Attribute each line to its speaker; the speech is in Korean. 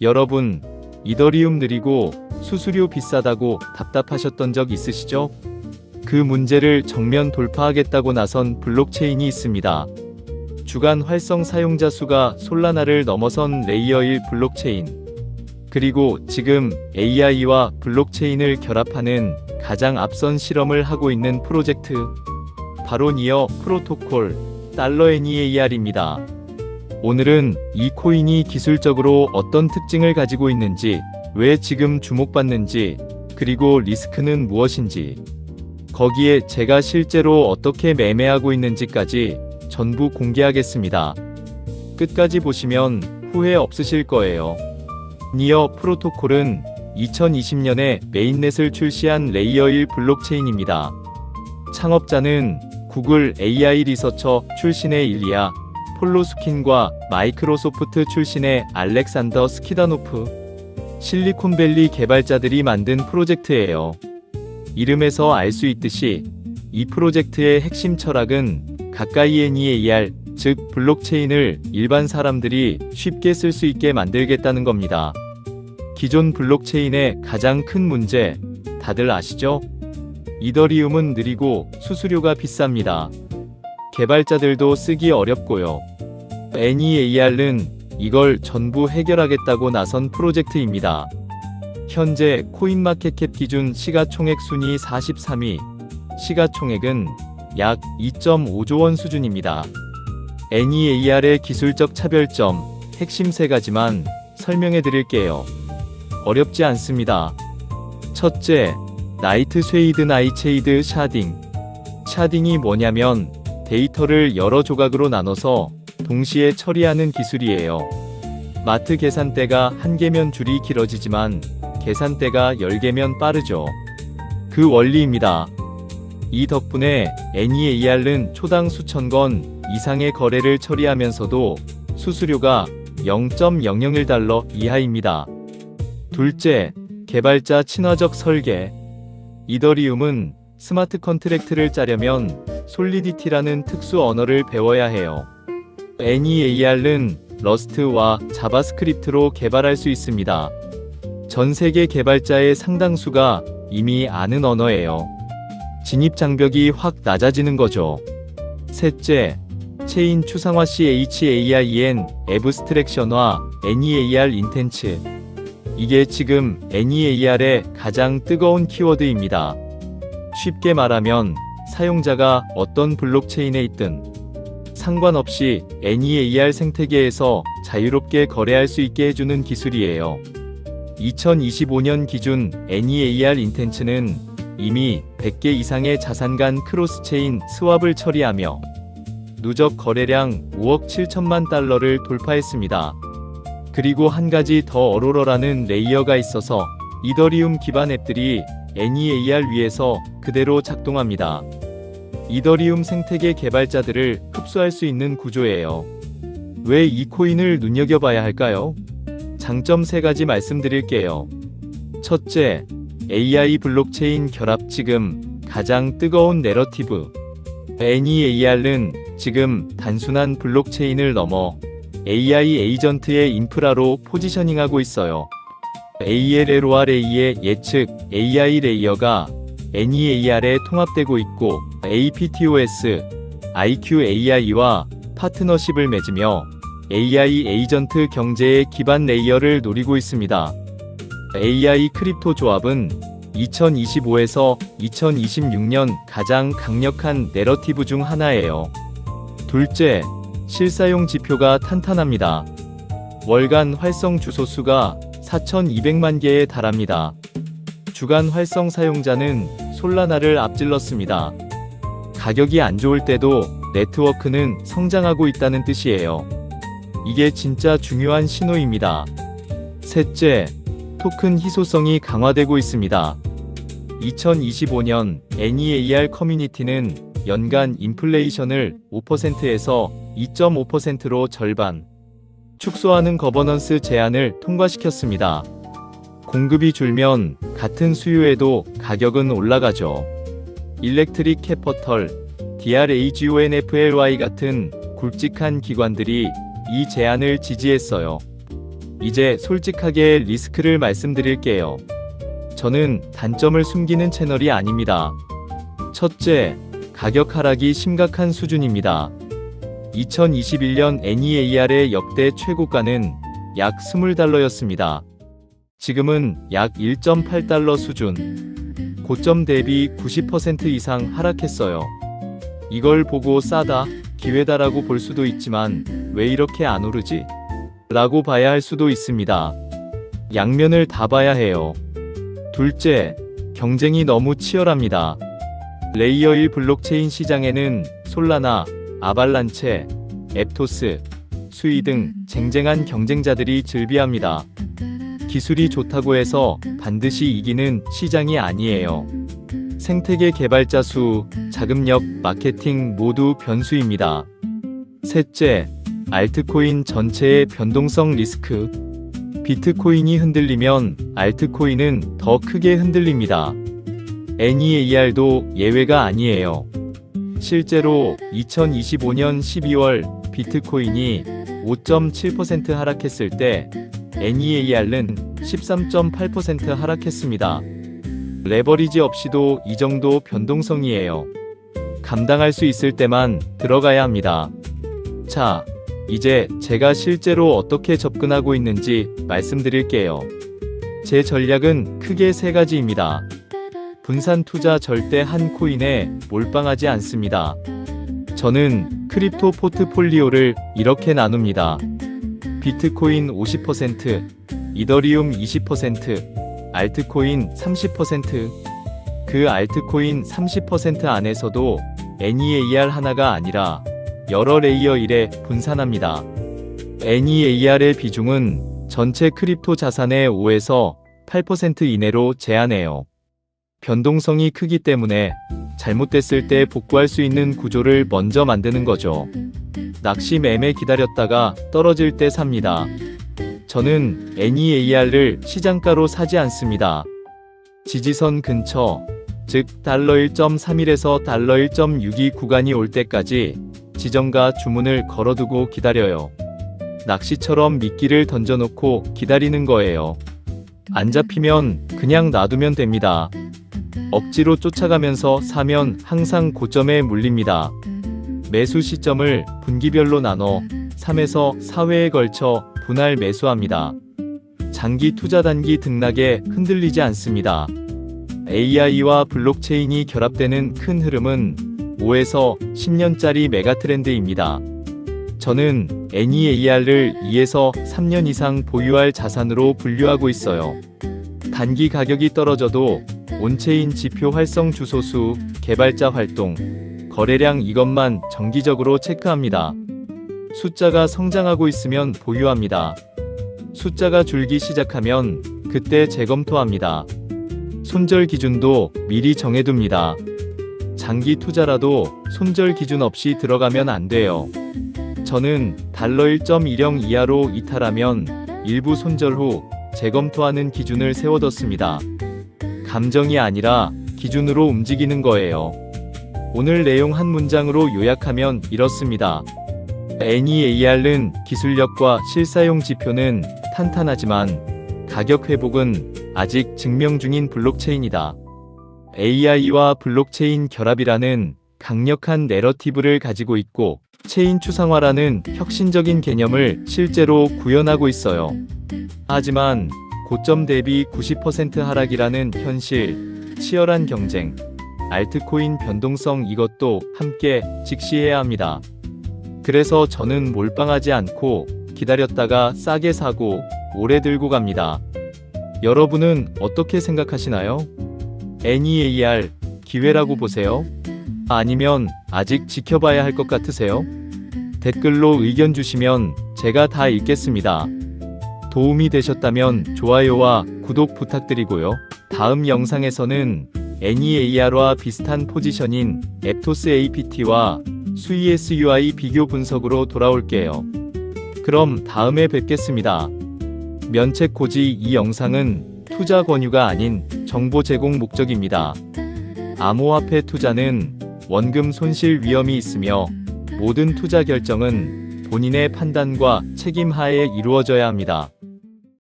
Speaker 1: 여러분, 이더리움 느리고 수수료 비싸다고 답답하셨던 적 있으시죠? 그 문제를 정면 돌파하겠다고 나선 블록체인이 있습니다. 주간 활성 사용자 수가 솔라나를 넘어선 레이어 1 블록체인. 그리고 지금 AI와 블록체인을 결합하는 가장 앞선 실험을 하고 있는 프로젝트. 바로 니어 프로토콜, $NEAR입니다. 오늘은 이 코인이 기술적으로 어떤 특징을 가지고 있는지, 왜 지금 주목받는지, 그리고 리스크는 무엇인지, 거기에 제가 실제로 어떻게 매매하고 있는지까지 전부 공개하겠습니다. 끝까지 보시면 후회 없으실 거예요. 니어 프로토콜은 2020년에 메인넷을 출시한 레이어 1 블록체인입니다. 창업자는 구글 AI 리서처 출신의 일리아 폴로스킨과 마이크로소프트 출신의 알렉산더 스키다노프, 실리콘밸리 개발자들이 만든 프로젝트예요. 이름에서 알 수 있듯이 이 프로젝트의 핵심 철학은 가까이 NEAR, 즉 블록체인을 일반 사람들이 쉽게 쓸 수 있게 만들겠다는 겁니다. 기존 블록체인의 가장 큰 문제, 다들 아시죠? 이더리움은 느리고 수수료가 비쌉니다. 개발자들도 쓰기 어렵고요. NEAR은 이걸 전부 해결하겠다고 나선 프로젝트입니다. 현재 코인마켓캡 기준 시가총액 순위 43위, 시가총액은 약 2.5조 원 수준입니다. NEAR의 기술적 차별점, 핵심 3가지만 설명해 드릴게요. 어렵지 않습니다. 첫째, 나이트 쉐이드 나이체이드 샤딩. 샤딩이 뭐냐면 데이터를 여러 조각으로 나눠서 동시에 처리하는 기술이에요. 마트 계산대가 1개면 줄이 길어지지만 계산대가 10개면 빠르죠. 그 원리입니다. 이 덕분에 NEAR은 초당 수천 건 이상의 거래를 처리하면서도 수수료가 0.001달러 이하입니다. 둘째, 개발자 친화적 설계. 이더리움은 스마트 컨트랙트를 짜려면 솔리디티라는 특수 언어를 배워야 해요. NEAR은 러스트와 자바스크립트로 개발할 수 있습니다. 전 세계 개발자의 상당수가 이미 아는 언어예요. 진입 장벽이 확 낮아지는 거죠. 셋째, 체인 추상화 CHAIN 애브스트랙션화 NEAR 인텐츠. 이게 지금 NEAR의 가장 뜨거운 키워드입니다. 쉽게 말하면 사용자가 어떤 블록체인에 있든 상관없이 NEAR 생태계에서 자유롭게 거래할 수 있게 해주는 기술이에요. 2025년 기준 NEAR 인텐츠는 이미 100개 이상의 자산 간 크로스체인 스왑을 처리하며 누적 거래량 5억 7천만 달러를 돌파했습니다. 그리고 한 가지 더 어로러라는 레이어가 있어서 이더리움 기반 앱들이 NEAR 위에서 그대로 작동합니다. 이더리움 생태계 개발자들을 흡수할 수 있는 구조예요. 왜 이 코인을 눈여겨봐야 할까요? 장점 3가지 말씀드릴게요. 첫째, AI 블록체인 결합. 지금 가장 뜨거운 내러티브. NEAR은 지금 단순한 블록체인을 넘어 AI 에이전트의 인프라로 포지셔닝하고 있어요. ALLORA의 예측 AI 레이어가 NEAR에 통합되고 있고 APTOS, IQAI와 파트너십을 맺으며 AI 에이전트 경제의 기반 레이어를 노리고 있습니다. AI 크립토 조합은 2025에서 2026년 가장 강력한 내러티브 중 하나예요. 둘째, 실사용 지표가 탄탄합니다. 월간 활성 주소 수가 4,200만 개에 달합니다. 주간 활성 사용자는 솔라나를 앞질렀습니다. 가격이 안 좋을 때도 네트워크는 성장하고 있다는 뜻이에요. 이게 진짜 중요한 신호입니다. 셋째, 토큰 희소성이 강화되고 있습니다. 2025년 NEAR 커뮤니티는 연간 인플레이션을 5%에서 2.5%로 절반 축소하는 거버넌스 제한을 통과시켰습니다. 공급이 줄면 같은 수요에도 가격은 올라가죠. 일렉트릭 캐퍼털, DRAGONFLY 같은 굵직한 기관들이 이 제안을 지지했어요. 이제 솔직하게 리스크를 말씀드릴게요. 저는 단점을 숨기는 채널이 아닙니다. 첫째, 가격 하락이 심각한 수준입니다. 2021년 NEAR의 역대 최고가는 약 20달러였습니다. 지금은 약 1.8달러 수준. 고점 대비 90% 이상 하락했어요. 이걸 보고 싸다, 기회다라고 볼 수도 있지만 왜 이렇게 안 오르지? 라고 봐야 할 수도 있습니다. 양면을 다 봐야 해요. 둘째, 경쟁이 너무 치열합니다. 레이어 1 블록체인 시장에는 솔라나, 아발란체, 앱토스, 수이 등 쟁쟁한 경쟁자들이 즐비합니다. 기술이 좋다고 해서 반드시 이기는 시장이 아니에요. 생태계 개발자 수, 자금력, 마케팅 모두 변수입니다. 셋째, 알트코인 전체의 변동성 리스크. 비트코인이 흔들리면 알트코인은 더 크게 흔들립니다. NEAR도 예외가 아니에요. 실제로 2025년 12월 비트코인이 5.7% 하락했을 때 NEAR는 13.8% 하락했습니다. 레버리지 없이도 이 정도 변동성이에요. 감당할 수 있을 때만 들어가야 합니다. 자, 이제 제가 실제로 어떻게 접근하고 있는지 말씀드릴게요. 제 전략은 크게 세 가지입니다. 분산 투자, 절대 한 코인에 몰빵하지 않습니다. 저는 크립토 포트폴리오를 이렇게 나눕니다. 비트코인 50%, 이더리움 20%, 알트코인 30%. 그 알트코인 30% 안에서도 NEAR 하나가 아니라 여러 레이어 1에 분산합니다. NEAR의 비중은 전체 크립토 자산의 5에서 8% 이내로 제한해요. 변동성이 크기 때문에 잘못됐을 때 복구할 수 있는 구조를 먼저 만드는 거죠. 낚시 매매 기다렸다가 떨어질 때 삽니다. 저는 NEAR를 시장가로 사지 않습니다. 지지선 근처, 즉 달러 1.31에서 달러 1.62 구간이 올 때까지 지정가 주문을 걸어두고 기다려요. 낚시처럼 미끼를 던져놓고 기다리는 거예요. 안 잡히면 그냥 놔두면 됩니다. 억지로 쫓아가면서 사면 항상 고점에 물립니다. 매수 시점을 분기별로 나눠 3에서 4회에 걸쳐 분할 매수합니다. 장기 투자 단기 등락에 흔들리지 않습니다. AI와 블록체인이 결합되는 큰 흐름은 5에서 10년짜리 메가트렌드입니다. 저는 NEAR를 2에서 3년 이상 보유할 자산으로 분류하고 있어요. 단기 가격이 떨어져도 온체인 지표 활성 주소 수, 개발자 활동, 거래량 이것만 정기적으로 체크합니다. 숫자가 성장하고 있으면 보유합니다. 숫자가 줄기 시작하면 그때 재검토합니다. 손절 기준도 미리 정해둡니다. 장기 투자라도 손절 기준 없이 들어가면 안 돼요. 저는 달러 1.10 이하로 이탈하면 일부 손절 후 재검토하는 기준을 세워뒀습니다. 감정이 아니라 기준으로 움직이는 거예요. 오늘 내용 한 문장으로 요약하면 이렇습니다. NEAR는 기술력과 실사용 지표는 탄탄하지만 가격 회복은 아직 증명 중인 블록체인이다. AI와 블록체인 결합이라는 강력한 내러티브를 가지고 있고 체인 추상화라는 혁신적인 개념을 실제로 구현하고 있어요. 하지만 고점 대비 90% 하락이라는 현실, 치열한 경쟁, 알트코인 변동성 이것도 함께 직시해야 합니다. 그래서 저는 몰빵하지 않고 기다렸다가 싸게 사고 오래 들고 갑니다. 여러분은 어떻게 생각하시나요? NEAR 기회라고 보세요? 아니면 아직 지켜봐야 할 것 같으세요? 댓글로 의견 주시면 제가 다 읽겠습니다. 도움이 되셨다면 좋아요와 구독 부탁드리고요. 다음 영상에서는 NEAR와 비슷한 포지션인 앱토스 APT와 수이 SUI 비교 분석으로 돌아올게요. 그럼 다음에 뵙겠습니다. 면책고지 이 영상은 투자 권유가 아닌 정보 제공 목적입니다. 암호화폐 투자는 원금 손실 위험이 있으며 모든 투자 결정은 본인의 판단과 책임 하에 이루어져야 합니다.